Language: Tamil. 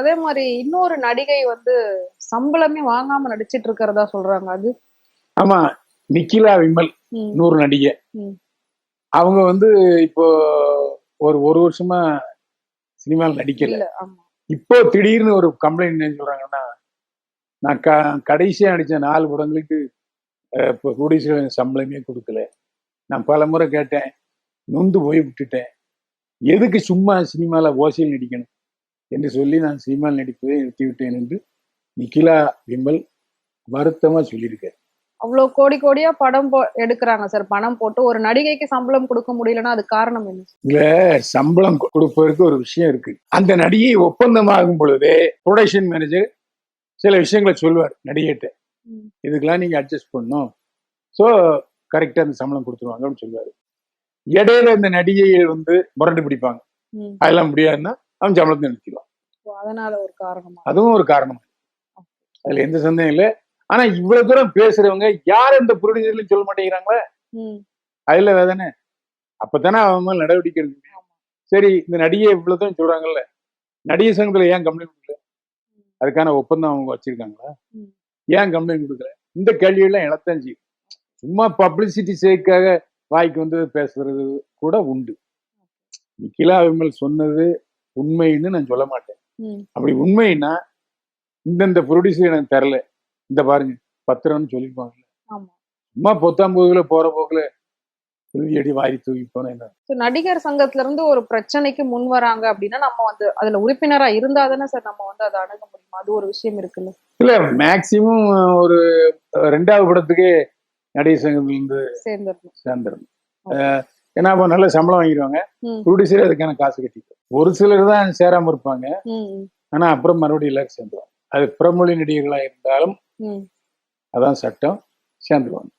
அதே மாதிரி இன்னொரு நடிகை வந்து சம்பளமே வாங்காம நடிச்சிட்டு இருக்கிறதா சொல்றாங்க. அது ஆமா, நிக்கிலா விமல் ம், இன்னொரு நடிகை. ம், அவங்க வந்து இப்போ ஒரு வருஷமா சினிமாவில் நடிக்கல. இல்ல. ஆமா. இப்போ திடீர்னு ஒரு கம்ப்ளைண்ட் என்ன சொல்றாங்கன்னா, நான் கடைசியா நடிச்ச 4 படங்களுக்கு இப்போ ப்ரொடியூசர் சம்பளமே கொடுக்கல. நான் பல முறை கேட்டேன், நொந்து போய் விட்டுட்டேன். எதுக்கு சும்மா சினிமாவில் ஓசையில் நடிக்கணும் என்று சொல்லி நான் சினிமாவில் நடிப்பதை நிறுத்திவிட்டேன் என்று நிக்கிலா விமல் வருத்தமா சொல்லியிருக்காரு. அவ்வளவு கோடி கோடியா படம் எடுக்கிறாங்க சார். பணம் போட்டு ஒரு நடிகைக்கு சம்பளம் கொடுக்க முடியலன்னா அது காரணம் என்ன? இதுல சம்பளம் கொடுப்பதற்கு ஒரு விஷயம் இருக்கு. அந்த நடிகை ஒப்பந்தமாகும் பொழுதே ப்ரொடக்ஷன் மேனேஜர் சில விஷயங்களை சொல்லுவார் நடிகைட்ட. ம், இதுக்கெல்லாம் நீங்க அட்ஜஸ்ட் பண்ணணும், ஸோ கரெக்டா அந்த சம்பளம் கொடுத்துருவாங்கன்னு சொல்லுவாரு. இடையில இந்த நடிகைகள் வந்து முரண்டு பிடிப்பாங்க. ம். அதெல்லாம் முடியாதுன்னா அவன் சம்பளத்தை நிறுத்திடுவான். ஓ, அதனால ஒரு காரணமா? அதுவும் ஒரு காரணம். அதுல எந்த சந்தேகம் இல்லை. ஆனா இவ்வளவு தூரம் பேசுறவங்க யார் இந்த ப்ரொடியூசர்னு சொல்ல மாட்டேங்கிறாங்களே. ம், அதுல வேதானே அப்பதானே அவன் மேல நடவடிக்கை எடுக்க முடியும். சரி, இந்த நடிகை இவ்வளவு தூரம் சொல்றாங்கல்ல, நடிகை சங்கத்துல ஏன் கம்ப்ளைண்ட் கொடுக்கல? ம், அதுக்கான ஒப்பந்தம் அவங்க வச்சிருக்காங்களா? ம். ஏன் கம்ப்ளைண்ட் கொடுக்கல? இந்த கேள்வியெல்லாம் எழத்தான் செய்யும். சும்மா பப்ளிசிட்டி சேக்காக வாய்க்கு வந்து பேசுறது கூட உண்டு. நிக்கிலா விமல் சொன்னது உண்மைன்னு நான் சொல்ல மாட்டேன். ம். அப்படி உண்மைன்னா இந்தந்த ப்ரொடியூசர் எனக்கு தரல, இந்த பாருங்க பத்திரம்னு சொல்லிருப்பாங்க. ஆமா. சும்மா பொத்தாம் போகுல போற போக்குல உறுதி அடி வாரி தூக்கி போன என்ன? So, நடிகர் சங்கத்துல இருந்து ஒரு பிரச்சனைக்கு முன் வராங்க அப்படின்னா நம்ம வந்து அதுல உறுப்பினரா இருந்தா தானே சார் நம்ம வந்து அதை அணுக முடியும். அது ஒரு விஷயம் இருக்குல்ல. இல்ல, மேக்சிமம் ஒரு 2வது படத்துக்கே நடிகர் சங்கத்துல இருந்து சேர்ந்துடணும். சேர்ந்துடணும். ஏன்னா அப்ப நல்ல சம்பளம் வாங்கிடுவாங்க. ம், ப்ரொடியூசர் அதுக்கான காசு கட்டிக்கும். ஒரு சிலர் தான் சேராம இருப்பாங்க. ம், ம், ஆனா அப்புறம் மறுபடியும் எல்லாரும் சேர்ந்துருவாங்க. அது புறமொழி நடிகர்களா இருந்தாலும் ம். அதான் சட்டம், சேர்ந்துருவாங்க.